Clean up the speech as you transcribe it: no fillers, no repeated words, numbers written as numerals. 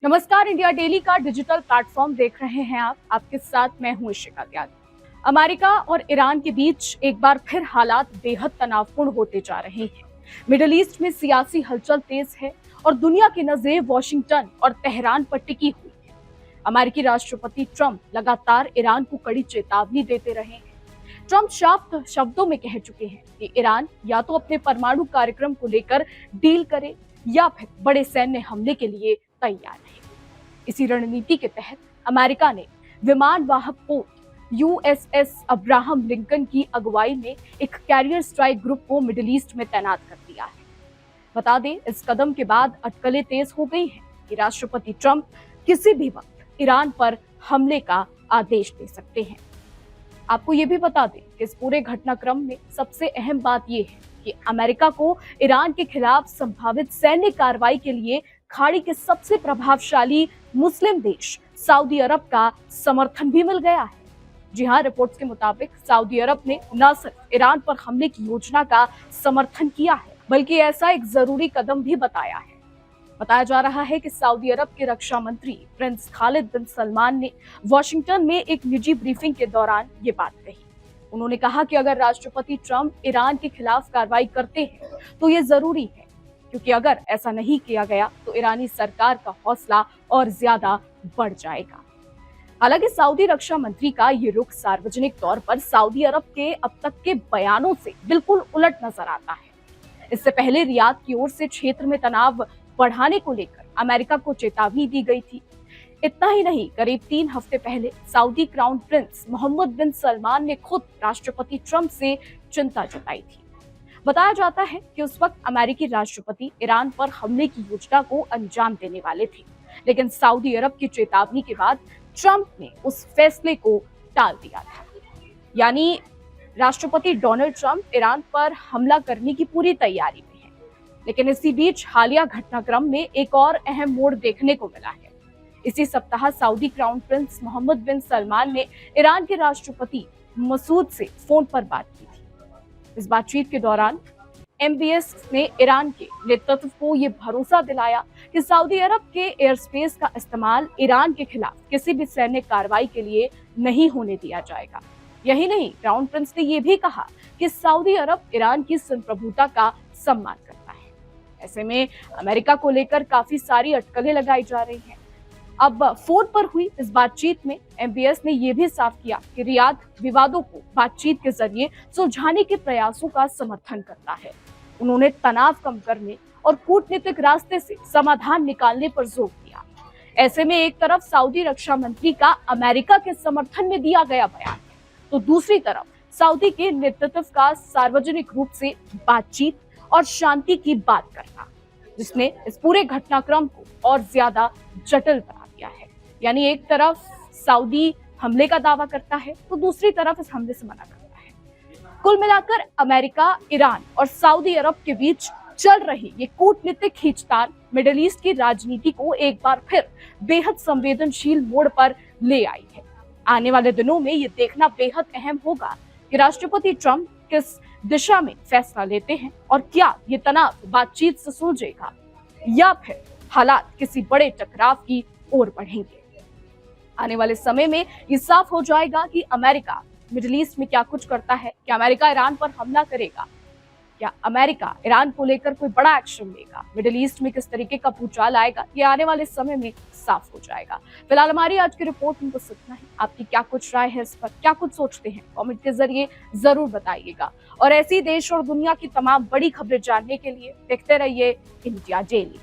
नमस्कार, India daily का digital platform देख रहे हैं आप। आपके साथ मैं हूं इशिका त्यागी। अमेरिका और ईरान के बीच एक बार फिर हालात बेहद तनावपूर्ण होते जा रहे हैं। मिडिल ईस्ट में सियासी हलचल तेज है और दुनिया की नजरें वॉशिंगटन और तेहरान पर टिकी हुई है। अमेरिकी राष्ट्रपति ट्रंप लगातार ईरान को कड़ी चेतावनी देते रहे हैं। ट्रंप साफ शब्दों में कह चुके हैं कि ईरान या तो अपने परमाणु कार्यक्रम को लेकर डील करे या फिर बड़े सैन्य हमले के लिए तैयार है। इसी रणनीति के तहत अमेरिका ने विमान वाहक पोत यूएसएस अब्राहम लिंकन की अगुवाई में एक कैरियर स्ट्राइक ग्रुप को मिडिल ईस्ट में तैनात कर दिया है। बता दें, इस कदम के बाद अटकलें तेज हो गई हैं कि राष्ट्रपति ट्रंप किसी भी वक्त ईरान पर हमले का आदेश दे सकते हैं। आपको ये भी बता दें कि इस पूरे घटनाक्रम में सबसे अहम बात यह है कि अमेरिका को ईरान के खिलाफ संभावित सैन्य कार्रवाई के लिए खाड़ी के सबसे प्रभावशाली मुस्लिम देश सऊदी अरब का समर्थन भी मिल गया है। जी हां, रिपोर्ट्स के मुताबिक सऊदी अरब ने न सिर्फ ईरान पर हमले की योजना का समर्थन किया है, बल्कि ऐसा एक जरूरी कदम भी बताया है। बताया जा रहा है कि सऊदी अरब के रक्षा मंत्री प्रिंस खालिद बिन सलमान ने वॉशिंगटन में एक निजी ब्रीफिंग के दौरान ये बात कही। उन्होंने कहा कि अगर राष्ट्रपति ट्रंप ईरान के खिलाफ कार्रवाई करते हैं तो ये जरूरी है, क्योंकि अगर ऐसा नहीं किया गया तो ईरानी सरकार का हौसला और ज्यादा बढ़ जाएगा। हालांकि सऊदी रक्षा मंत्री का ये रुख सार्वजनिक तौर पर सऊदी अरब के अब तक के बयानों से बिल्कुल उलट नजर आता है। इससे पहले रियाद की ओर से क्षेत्र में तनाव बढ़ाने को लेकर अमेरिका को चेतावनी दी गई थी। इतना ही नहीं, करीब 3 हफ्ते पहले सऊदी क्राउन प्रिंस मोहम्मद बिन सलमान ने खुद राष्ट्रपति ट्रंप से चिंता जताई थी। बताया जाता है कि उस वक्त अमेरिकी राष्ट्रपति ईरान पर हमले की योजना को अंजाम देने वाले थे, लेकिन सऊदी अरब की चेतावनी के बाद ट्रंप ने उस फैसले को टाल दिया था। यानी राष्ट्रपति डोनाल्ड ट्रंप ईरान पर हमला करने की पूरी तैयारी में है। लेकिन इसी बीच हालिया घटनाक्रम में एक और अहम मोड़ देखने को मिला है। इसी सप्ताह सऊदी क्राउन प्रिंस मोहम्मद बिन सलमान ने ईरान के राष्ट्रपति मसूद से फोन पर बात की थी। इस बातचीत के दौरान एमबीएस ने ईरान के नेतृत्व को ये भरोसा दिलाया कि सऊदी अरब के एयर स्पेस का इस्तेमाल ईरान के खिलाफ किसी भी सैन्य कार्रवाई के लिए नहीं होने दिया जाएगा। यही नहीं, क्राउन प्रिंस ने यह भी कहा कि सऊदी अरब ईरान की संप्रभुता का सम्मान करता है। ऐसे में अमेरिका को लेकर काफी सारी अटकलें लगाई जा रही हैं। अब फोन पर हुई इस बातचीत में एमबीएस ने यह भी साफ किया कि रियाद विवादों को बातचीत के जरिए सुलझाने के प्रयासों का समर्थन करता है। उन्होंने तनाव कम करने और कूटनीतिक रास्ते से समाधान निकालने पर जोर दिया। ऐसे में एक तरफ सऊदी रक्षा मंत्री का अमेरिका के समर्थन में दिया गया बयान, तो दूसरी तरफ सऊदी के नेतृत्व का सार्वजनिक रूप से बातचीत और शांति की बात करना, जिसने इस पूरे घटनाक्रम को और ज्यादा जटिल बना दिया है। यानी एक तरफ सऊदी हमले का दावा करता है तो दूसरी तरफ इस हमले से मना करता है। कुल मिलाकर अमेरिका, ईरान और सऊदी अरब के बीच चल रही ये कूटनीतिक खींचतान मिडिल ईस्ट की राजनीति को एक बार फिर बेहद संवेदनशील मोड़ पर ले आई है। आने वाले दिनों में ये देखना बेहद अहम होगा कि राष्ट्रपति ट्रंप किस दिशा में फैसला लेते हैं और क्या ये तनाव बातचीत से सुलझेगा या फिर हालात किसी बड़े टकराव की ओर बढ़ेंगे। आने वाले समय में ये साफ हो जाएगा कि अमेरिका मिडिल ईस्ट में क्या कुछ करता है। क्या अमेरिका ईरान पर हमला करेगा? क्या अमेरिका ईरान को लेकर कोई बड़ा एक्शन लेगा? मिडिल ईस्ट में किस तरीके का भूचाल आएगा, ये आने वाले समय में साफ हो जाएगा। फिलहाल हमारी आज की रिपोर्ट में बस इतना ही। आपकी क्या कुछ राय है इस पर, क्या कुछ सोचते हैं, कमेंट के जरिए जरूर बताइएगा। और ऐसी देश और दुनिया की तमाम बड़ी खबरें जानने के लिए देखते रहिए इंडिया डेली।